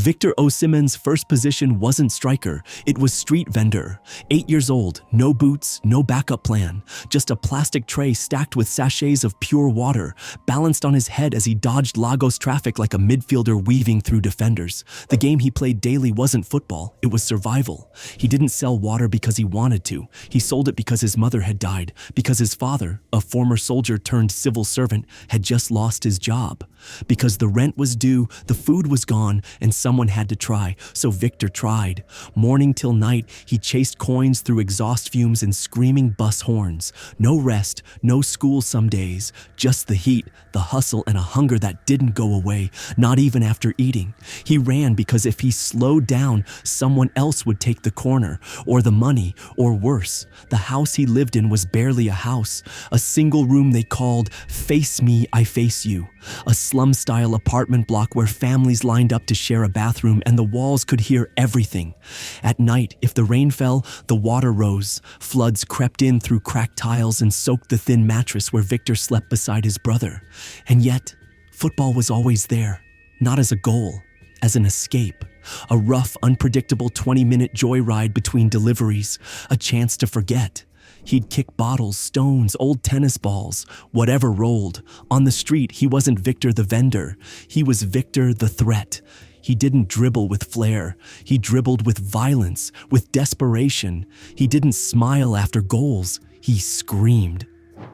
Victor Osimhen's first position wasn't striker, it was street vendor. 8 years old, no boots, no backup plan, just a plastic tray stacked with sachets of pure water, balanced on his head as he dodged Lagos traffic like a midfielder weaving through defenders. The game he played daily wasn't football, it was survival. He didn't sell water because he wanted to. He sold it because his mother had died, because his father, a former soldier turned civil servant, had just lost his job. Because the rent was due, the food was gone, and someone had to try, so Victor tried. Morning till night, he chased coins through exhaust fumes and screaming bus horns. No rest, no school some days, just the heat, the hustle, and a hunger that didn't go away, not even after eating. He ran because if he slowed down, someone else would take the corner, or the money, or worse. The house he lived in was barely a house, a single room they called Face Me, I Face You. A slum-style apartment block where families lined up to share a bathroom and the walls could hear everything. At night, if the rain fell, the water rose. Floods crept in through cracked tiles and soaked the thin mattress where Victor slept beside his brother. And yet, football was always there, not as a goal, as an escape. A rough, unpredictable 20-minute joyride between deliveries, a chance to forget. He'd kick bottles, stones, old tennis balls, whatever rolled. On the street, he wasn't Victor the vendor. He was Victor the threat. He didn't dribble with flair. He dribbled with violence, with desperation. He didn't smile after goals. He screamed.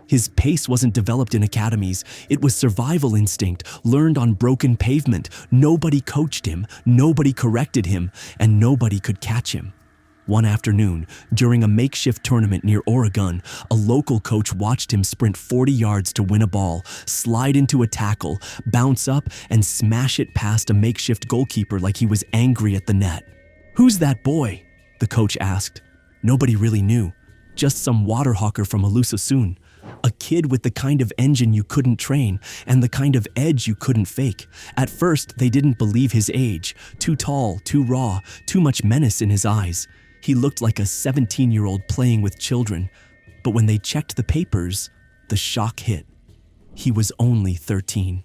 His pace wasn't developed in academies. It was survival instinct, learned on broken pavement. Nobody coached him, nobody corrected him, and nobody could catch him. One afternoon, during a makeshift tournament near Oregon, a local coach watched him sprint 40 yards to win a ball, slide into a tackle, bounce up, and smash it past a makeshift goalkeeper like he was angry at the net. "Who's that boy?" the coach asked. Nobody really knew. Just some water hawker from Alusasun. A kid with the kind of engine you couldn't train and the kind of edge you couldn't fake. At first, they didn't believe his age. Too tall, too raw, too much menace in his eyes. He looked like a 17-year-old playing with children. But when they checked the papers, the shock hit. He was only 13.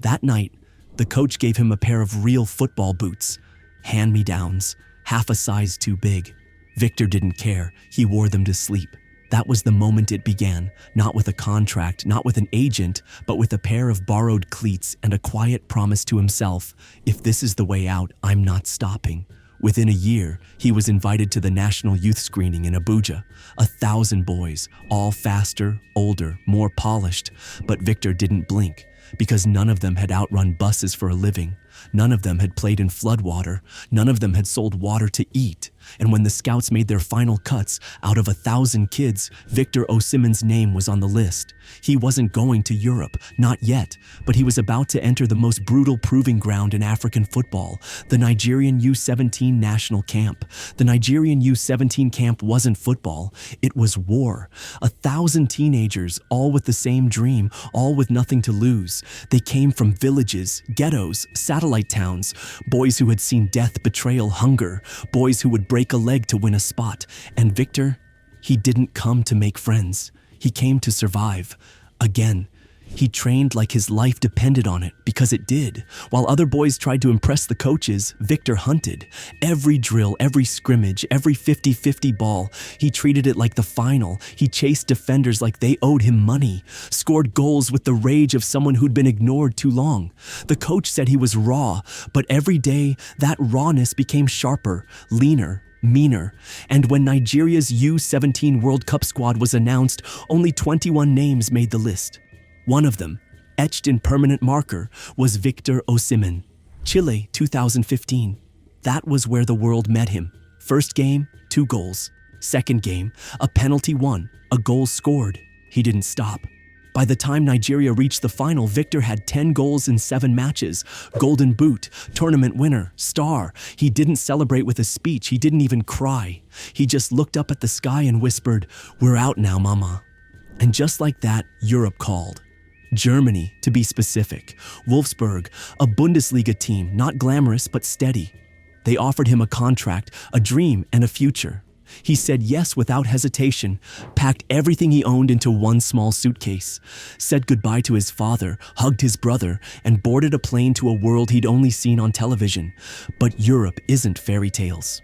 That night, the coach gave him a pair of real football boots. Hand-me-downs, half a size too big. Victor didn't care. He wore them to sleep. That was the moment it began, not with a contract, not with an agent, but with a pair of borrowed cleats and a quiet promise to himself, if this is the way out, I'm not stopping. Within a year, he was invited to the national youth screening in Abuja. 1,000 boys, all faster, older, more polished. But Victor didn't blink, because none of them had outrun buses for a living. None of them had played in floodwater. None of them had sold water to eat. And when the scouts made their final cuts, out of 1,000 kids, Victor Osimhen's name was on the list. He wasn't going to Europe, not yet, but he was about to enter the most brutal proving ground in African football, the Nigerian U17 national camp. The Nigerian U17 camp wasn't football, it was war. 1,000 teenagers, all with the same dream, all with nothing to lose. They came from villages, ghettos, satellite towns, boys who had seen death, betrayal, hunger, boys who would break a leg to win a spot. And Victor, he didn't come to make friends. He came to survive. Again, he trained like his life depended on it, because it did. While other boys tried to impress the coaches, Victor hunted. Every drill, every scrimmage, every 50-50 ball, he treated it like the final. He chased defenders like they owed him money, scored goals with the rage of someone who'd been ignored too long. The coach said he was raw, but every day, that rawness became sharper, leaner, meaner. And when Nigeria's U17 World Cup squad was announced, only 21 names made the list. One of them, etched in permanent marker, was Victor Osimhen. Chile, 2015. That was where the world met him. First game, 2 goals. Second game, a penalty won, a goal scored. He didn't stop. By the time Nigeria reached the final, Victor had 10 goals in 7 matches. Golden Boot, tournament winner, star. He didn't celebrate with a speech. He didn't even cry. He just looked up at the sky and whispered, "We're out now, mama." And just like that, Europe called. Germany, to be specific. Wolfsburg, a Bundesliga team, not glamorous but steady. They offered him a contract, a dream, and a future. He said yes without hesitation, packed everything he owned into one small suitcase, said goodbye to his father, hugged his brother, and boarded a plane to a world he'd only seen on television. But Europe isn't fairy tales.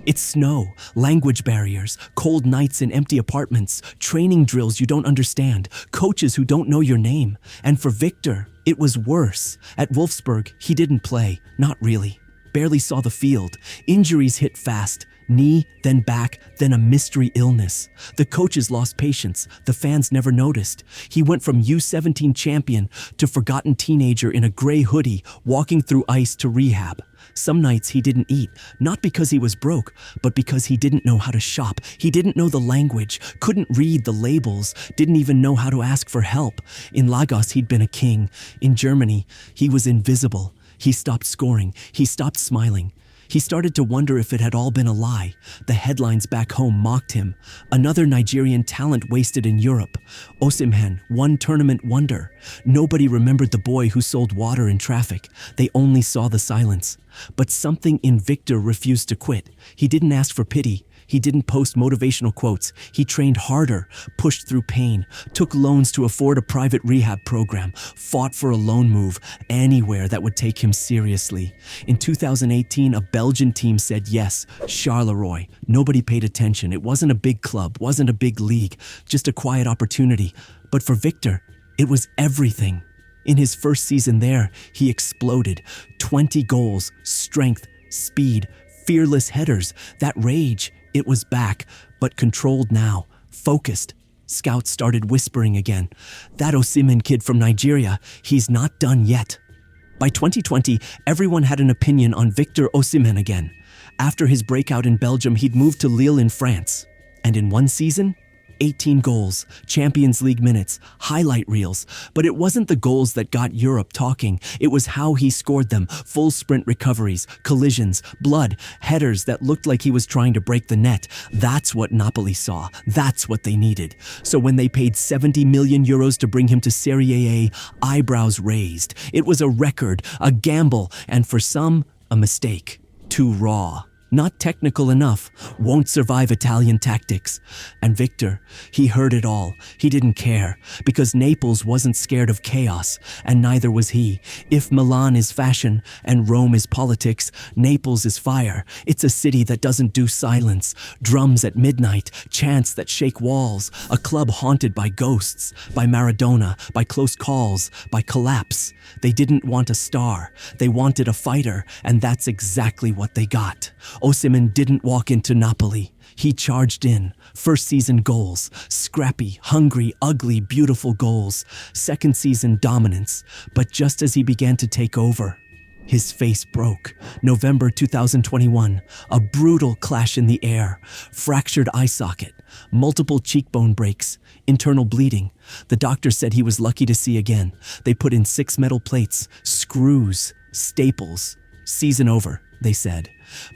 It's snow, language barriers, cold nights in empty apartments, training drills you don't understand, coaches who don't know your name. And for Victor, it was worse. At Wolfsburg, he didn't play, not really. Barely saw the field. Injuries hit fast. Knee, then back, then a mystery illness. The coaches lost patience. The fans never noticed. He went from U17 champion to forgotten teenager in a gray hoodie, walking through ice to rehab. Some nights he didn't eat, not because he was broke, but because he didn't know how to shop. He didn't know the language, couldn't read the labels, didn't even know how to ask for help. In Lagos, he'd been a king. In Germany, he was invisible. He stopped scoring. He stopped smiling. He started to wonder if it had all been a lie. The headlines back home mocked him. Another Nigerian talent wasted in Europe. Osimhen, one tournament wonder. Nobody remembered the boy who sold water in traffic. They only saw the silence. But something in Victor refused to quit. He didn't ask for pity. He didn't post motivational quotes. He trained harder, pushed through pain, took loans to afford a private rehab program, fought for a loan move anywhere that would take him seriously. In 2018, a Belgian team said yes, Charleroi. Nobody paid attention. It wasn't a big club, wasn't a big league, just a quiet opportunity. But for Victor, it was everything. In his first season there, he exploded. 20 goals, strength, speed, fearless headers, that rage. It was back, but controlled now, focused. Scouts started whispering again. That Osimhen kid from Nigeria, he's not done yet. By 2020, everyone had an opinion on Victor Osimhen again. After his breakout in Belgium, he'd moved to Lille in France. And in one season, 18 goals, Champions League minutes, highlight reels. But it wasn't the goals that got Europe talking. It was how he scored them. Full sprint recoveries, collisions, blood, headers that looked like he was trying to break the net. That's what Napoli saw. That's what they needed. So when they paid 70 million euros to bring him to Serie A, eyebrows raised. It was a record, a gamble, and for some, a mistake. Too raw. Not technical enough, won't survive Italian tactics. And Victor, he heard it all. He didn't care, because Naples wasn't scared of chaos, and neither was he. If Milan is fashion and Rome is politics, Naples is fire. It's a city that doesn't do silence. Drums at midnight, chants that shake walls, a club haunted by ghosts, by Maradona, by close calls, by collapse. They didn't want a star. They wanted a fighter, and that's exactly what they got. Osimhen didn't walk into Napoli. He charged in. First season goals. Scrappy, hungry, ugly, beautiful goals. Second season dominance. But just as he began to take over, his face broke. November 2021. A brutal clash in the air. Fractured eye socket. Multiple cheekbone breaks. Internal bleeding. The doctor said he was lucky to see again. They put in 6 metal plates. Screws. Staples. Season over, they said.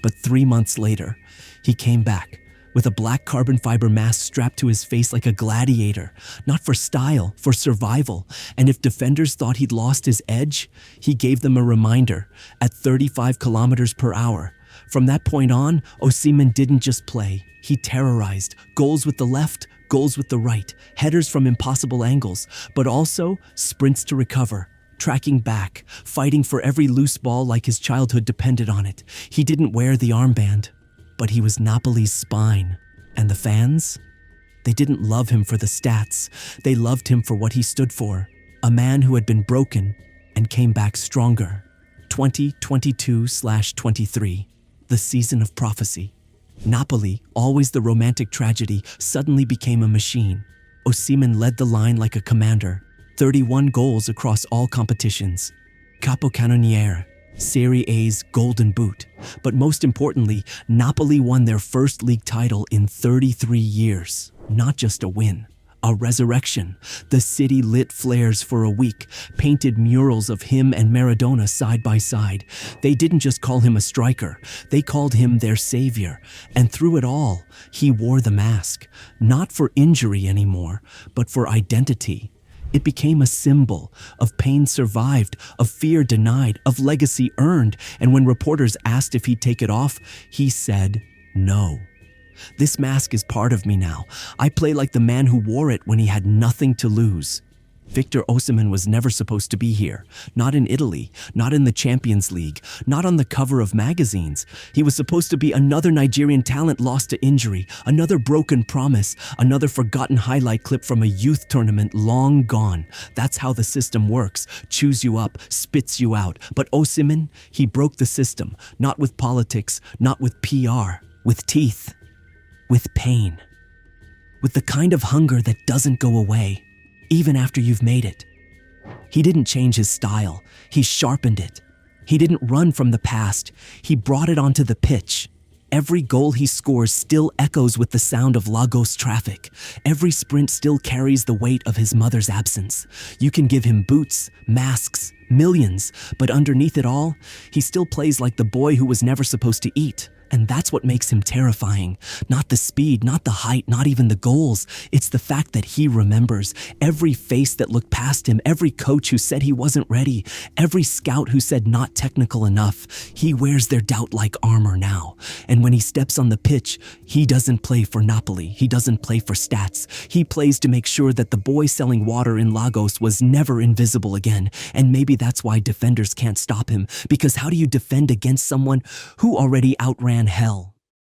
But 3 months later, he came back with a black carbon fiber mask strapped to his face like a gladiator. Not for style, for survival. And if defenders thought he'd lost his edge, he gave them a reminder at 35 kilometers per hour. From that point on, Osimhen didn't just play. He terrorized. Goals with the left, goals with the right, headers from impossible angles, but also sprints to recover. Tracking back, fighting for every loose ball like his childhood depended on it. He didn't wear the armband, but he was Napoli's spine. And the fans? They didn't love him for the stats. They loved him for what he stood for. A man who had been broken and came back stronger. 2022/23, the season of prophecy. Napoli, always the romantic tragedy, suddenly became a machine. Osimhen led the line like a commander. 31 goals across all competitions. Capocannoniere, Serie A's golden boot. But most importantly, Napoli won their first league title in 33 years. Not just a win, a resurrection. The city lit flares for a week, painted murals of him and Maradona side by side. They didn't just call him a striker, they called him their savior. And through it all, he wore the mask, not for injury anymore, but for identity. It became a symbol of pain survived, of fear denied, of legacy earned. And when reporters asked if he'd take it off, he said no. This mask is part of me now. I play like the man who wore it when he had nothing to lose. Victor Osimhen was never supposed to be here. Not in Italy, not in the Champions League, not on the cover of magazines. He was supposed to be another Nigerian talent lost to injury, another broken promise, another forgotten highlight clip from a youth tournament long gone. That's how the system works. Chews you up, spits you out. But Osimhen, he broke the system, not with politics, not with PR, with teeth, with pain, with the kind of hunger that doesn't go away, even after you've made it. He didn't change his style, he sharpened it. He didn't run from the past, he brought it onto the pitch. Every goal he scores still echoes with the sound of Lagos traffic. Every sprint still carries the weight of his mother's absence. You can give him boots, masks, millions, but underneath it all, he still plays like the boy who was never supposed to eat. And that's what makes him terrifying. Not the speed, not the height, not even the goals. It's the fact that he remembers every face that looked past him, every coach who said he wasn't ready, every scout who said not technical enough. He wears their doubt like armor now. And when he steps on the pitch, he doesn't play for Napoli. He doesn't play for stats. He plays to make sure that the boy selling water in Lagos was never invisible again. And maybe that's why defenders can't stop him. Because how do you defend against someone who already outran hell?